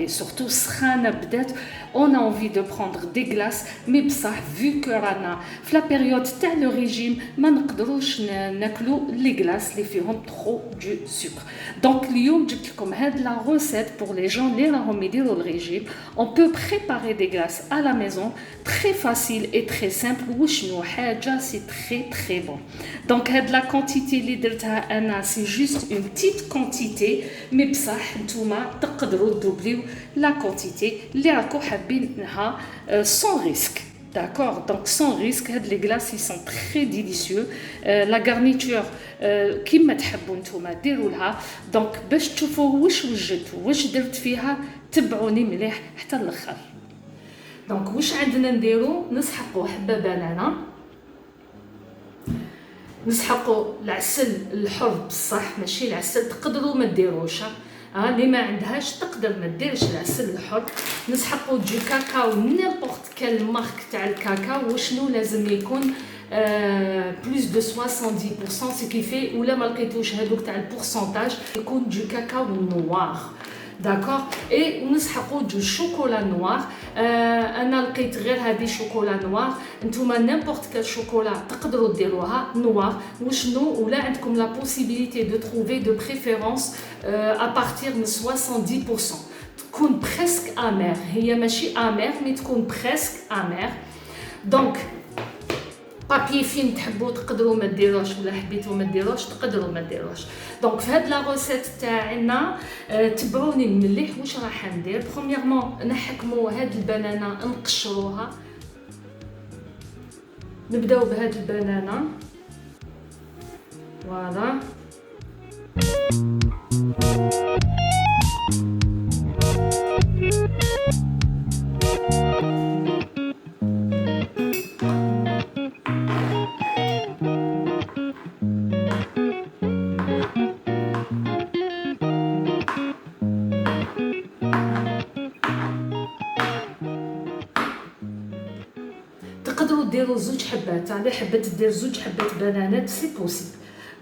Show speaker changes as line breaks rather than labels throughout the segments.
surtout سخانة بدات on a envie de prendre des glaces mais بصح vu que رانا في la période تاع le régime ما نقدروش ناكلو les glaces اللي فيهم trop du sucre. Donc اليوم جبت لكم هاد la recette pour les gens اللي راهم يديروا le régime. On peut préparer des glaces à la maison, très facile et très simple. وشنو حاجة c'est très très bon. Donc هاد la quantité اللي درتها أنا c'est juste une petite quantité mais بصح نتوما تقدروا تدوبليو la quantité اللي راكو حابينها sans risque. D'accord, donc sans risque, les glaces ils sont très délicieux. La garniture, كيما تحبوا نتوما ديرولها. Donc باش تشوفوا واش وجدت واش درت فيها تبعوني مليح حتى الاخر. Donc واش عندنا نديرو؟ نسحقوا حبه بنانه، نسحقوا العسل الحر بصح ماشي العسل تقدروا ما ديروش، اللي ما عندهاش تقدر ما ديرش العسل الحر. نسحقوا دو كاكاو نيمبورط كال مارك تاع الكاكاو، وشنو لازم يكون بلوس دو 70% سي كيفي، ولا ما لقيتوش هذوك تاع البورسونتاج يكون دو كاكاو نوار. داكور اي نسحقوا دو شوكولا نوار. انا لقيت غير هذه شوكولا نوار، نتوما نيمبورط كال شوكولا تقدروا ديروها نوار. وشنو ولا عندكم لا بوسيبيليتي دو تروفي دو بريفيرونس ا بارتير من 70%، تكون بريسك امير، هي ماشي امير مي تكون بريسك امير. دونك بابي فين تحبوا تقدروا ما ديروش، ولا حبيتوا ما ديروش تقدروا ما ديروش. دونك في هاد لا روسيت تاعنا تبعوني مليح واش راح ندير. برومييرمون نحكموا هاد البنانه نقشروها، نبداو بهاد البنانه فوالا. تقدروا ديروا زوج حبات، على حبه دير زوج حبات بنانات سي بوسيبل.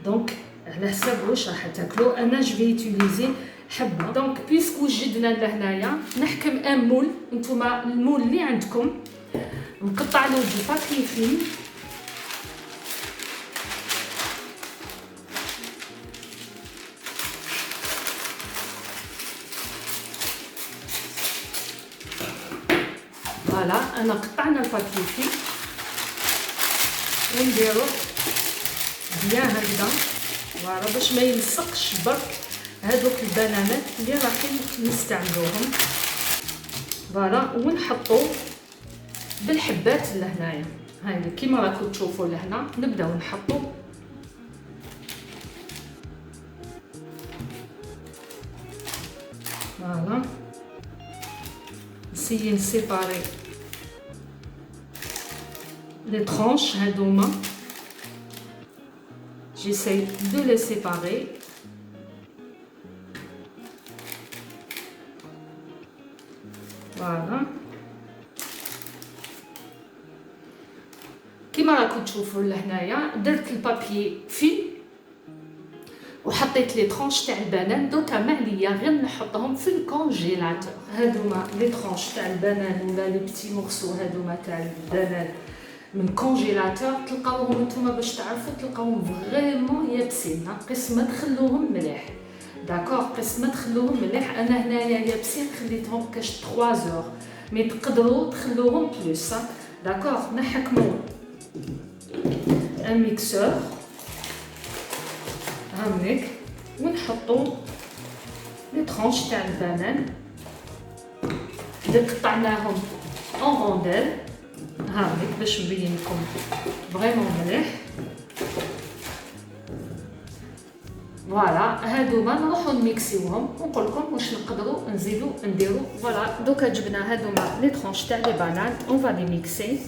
دونك على حساب واش راح تاكلوا. انا جو في يوتيليزي حبه. دونك بيسك وجدنا لهنايا نحكم ان مول، نتوما المول اللي عندكم نقطع له دو بابي فيلم. فوالا انا قطعنا البابي فيلم ونديرو بيان هكذا فوالا باش ما يلصقش برك هذوك البنانات اللي رايحين نستعملوهم. فوالا ونحطو بالحبات لهنايا هاي كيما راكم تشوفوا لهنا. نبداو نحطو فوالا، نسيي نسيباري les tranches هادوما، j'essaie de les séparer. Voilà كيما راكم تشوفوا لهنايا درت البابي فيل وحطيت لي طرونش تاع البنان. دوكا ما عليا غير نحطهم في الكونجيلاتور. هادوما لي طرونش تاع البنان ولا لي بتي مورسو هادوما تاع البنان من كونجيلاتور، تلقاوهم نتوما باش تعرفوا تلقاوهم فريمون يابسين. قس ما تخلوهم مليح، داكور قس ما تخلوهم مليح. انا هنايا يابسين خليتهم كاش 3 اور مي تقدروا تخلوهم بلوس. داكور نحكموا ان ميكسور هاميك ونحطوا لي طرونش تاع البنان اللي قطعناهم اون رونديل هاميك باش نبين لكم فريمون مليح. فوالا هادوما نروحو نميكسيوهم ونقول لكم واش نقدروا نزيدو نديرو. فوالا دوكا جبنا هادوما لي طرونش تاع لي بانان اون فا لي ميكسي.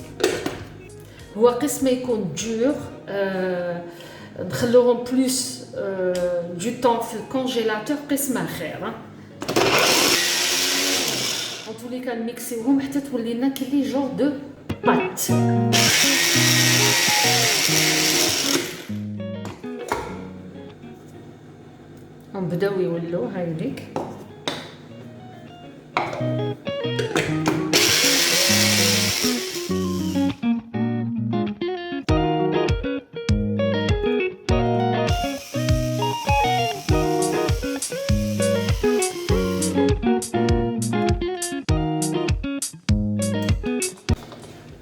هو قسم يكون دور نخلوهم بلوس دو طون في الكونجيلاتور قسمه خير. ان طولي كان نميكسيوهم حتى تولي لنا كي جور دو بات. نبداو يولو هايليك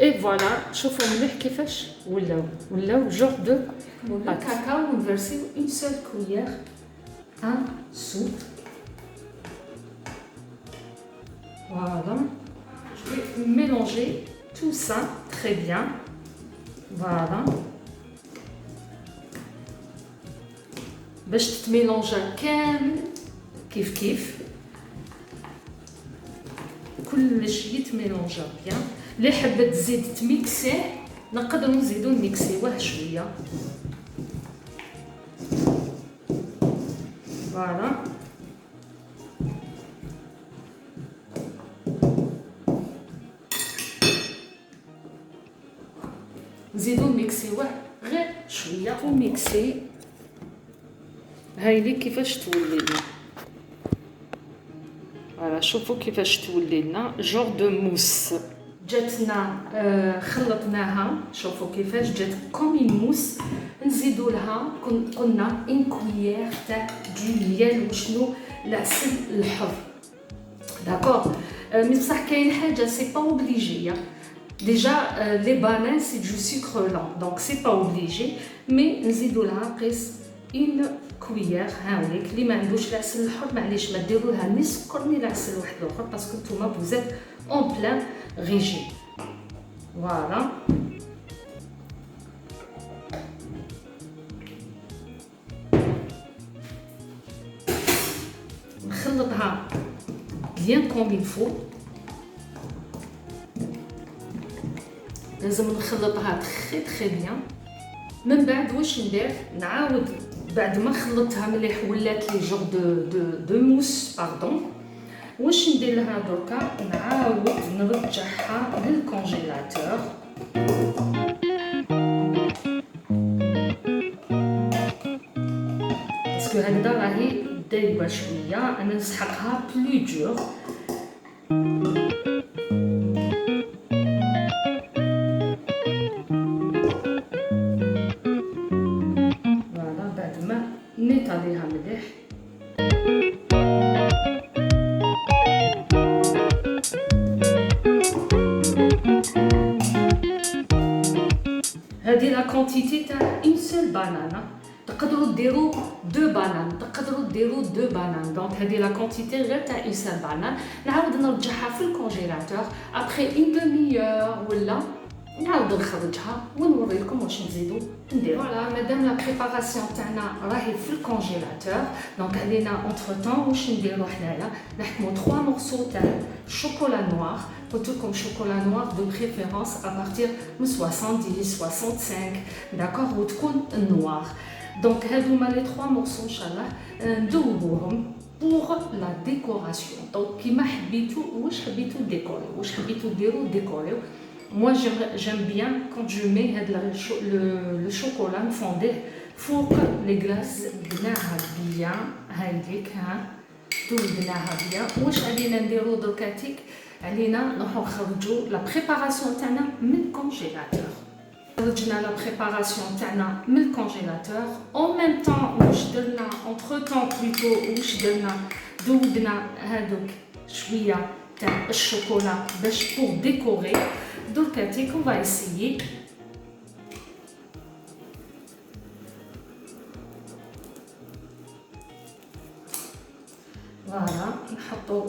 اي فوالا شوفوا مليح كيفاش ولاو جور دو كاكاو ونفرسيو اون سول كويير ان سوب. Voilà, je vais mélanger tout ça très bien. Voilà. باش تتميلونجا كامل كيف كلش يتميلونجا بيان. اللي حابه تزيد تميكسيه نقدروا نزيدو نميكسيوه شويه. فوالا نزيدو ميكسيوه غير شويه وميكسي. هاي لي كيفاش تولي لنا. فوالا شوفوا كيفاش تولي لنا جور دو موس. جاتنا خلطناها شوفوا كيفاش جات كوم موس. نزيدو لها قلنا ان كويير تاع ديال وشنو العسل الحر. داكور مي بصح كاين حاجه سي با اوبليجي. Déjà, les bananes, c'est du sucre lent, donc c'est pas obligé. Mais نزيدو لها قيس une cuillère هاوليك. اللي ما عندوش العسل الحر معليش ما ديروا لها ني سكر ني العسل واحد اخر باسكو نتوما vous êtes en plein régime. Voilà. نخلطها bien comme il faut. لازم نخلطها تري بيان. من بعد واش ندير نعاود بعد ما خلطتها مليح ولات لي جور دو موس باردون. واش ندير لها دركا نعاود نرجعها للكونجيلاتور. باسكو هكذا راهي دايبه شويه. انا نسحقها بلو دور. نيطاليها مليح. هذه لا كونتيتي تاع اون سول بانانا. تقدروا ديروا دو بانان، تقدروا ديروا دو بانان. دونك هذه لا كونتيتي غير تاع اون سول بانان. نعاود نرجعها في الكونجيلاتور ابري اون دوميور ولا نعاود نخرجها ونوريكم واش نزيدو نديرو. فوالا مادام لا بريباراسيون تاعنا راهي في الكونجيلاتور. دونك علينا اونتر طون واش نديرو حنايا نحكمو 3 مورسو تاع شوكولا نوار. قلت لكم شوكولا نوار دو بريفيرونس ابارتير من 70 65 داكوغ وتكون نوار. دونك هادوما لي 3 مورسو ان شاء الله ندوبوهم pour la décoration. دونك كيما حبيتو واش حبيتو ديكوريو واش حبيتو ديرو ديكوريو. Moi j'aime bien quand je mets le chocolat fondé فوق les glaces. بناها bien هايديك ها بناها bien. واش علينا نديرو دركاتيك علينا نروحو نخرجو لا بريباراسيون تاعنا من الكونجيلاتور. خرجنا لا بريباراسيون تاعنا من الكونجيلاتور اون ميم طون واش درنا اونتر طون بلوتو واش درنا ذوبنا هادوك شويه تاع الشوكولا باش بور ديكوري. دركاتيك on va essayer. فوالا نحطو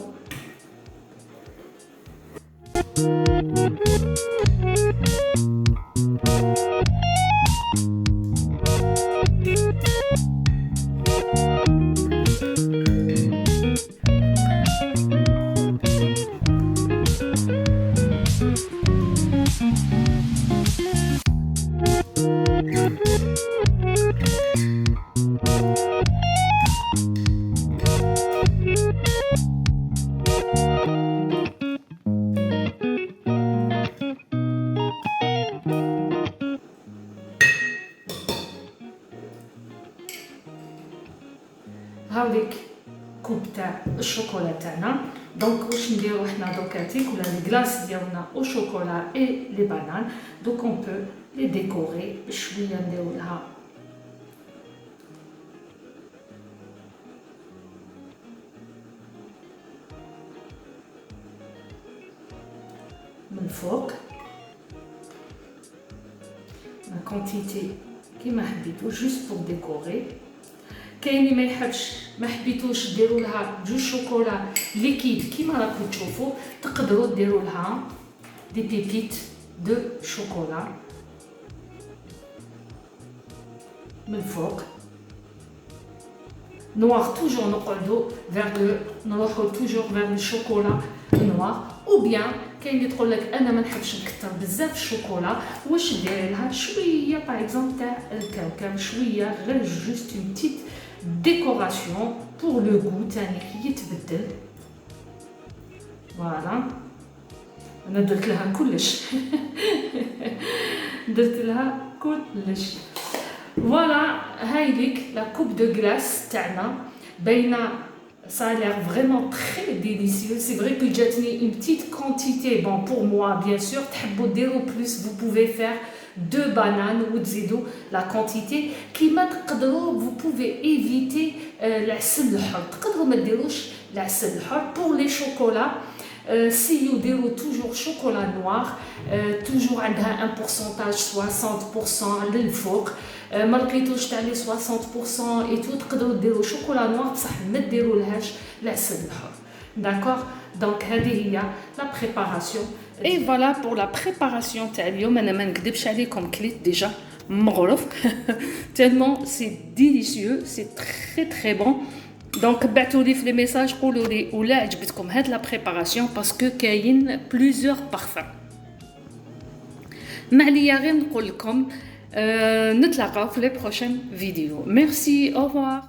هاوليك كوب تاع الشوكولا تاعنا. دونك واش نديرو حنا دوكاتيك ولا لي غلاس ديالنا او شوكولا اي لي بانان. دونك اون بو لي ديكوري بشويه نديرو لها من الفوق. لا كونتيتي كيما حبيتو جوست بور ديكوري. كاين اللي ما يحبش ما حبيتوش ديروا لها جو شوكولا ليكيد كيما راكم تشوفوا، تقدروا ديروا لها دي بيبيت دو شوكولا من الفوق. نوار توجور نقعدوا نروحوا توجور فيغ الشوكولا نوار. او بيان كاين اللي تقول لك انا ما نحبش نكثر بزاف الشوكولا، واش دير لها شويه باغ اكزومبل تاع الكاوكاو، شويه غير جوست اون بتيت ديكوراسيون بور لو غو تاني يتبدل. فوالا انا درت لها كلش درت لها كلش. فوالا هاي ليك لا كوب دو غلاس تاعنا باينه. Ça a l'air vraiment très délicieux. C'est vrai que جاتني une petite quantité. Bon, pour moi, bien sûr, تحبوا ديروا plus, vous pouvez faire 2 bananes وتزيدوا la quantité. كيما تقدروا vous pouvez éviter العسل الحر. تقدروا ما ديروش العسل الحر. Pour les chocolats, سيو ديروا toujours chocolat noir. toujours عندها un pourcentage 60% للفوق. ما لقيتوش تاع لي 60% اي تو تقدروا ديروا شوكولا نوار بصح ما ديروا لهاش العسل الحر. داكوغ دونك هذه هي لا بريباراسيون. اي فوالا بور لا بريباراسيون تاع اليوم. انا ما نكذبش عليكم كليت ديجا مغروف تالمون سي ديليسيو سي تري تري بون. دونك بعثوا لي في لي ميساج قولوا لي ولا عجبتكم هاد لا بريباراسيون باسكو كاين بليزيور بارفان. ما عليا غير نقول لكم نتلاقاو في لي بروشين فيديو. ميرسي، او revoir.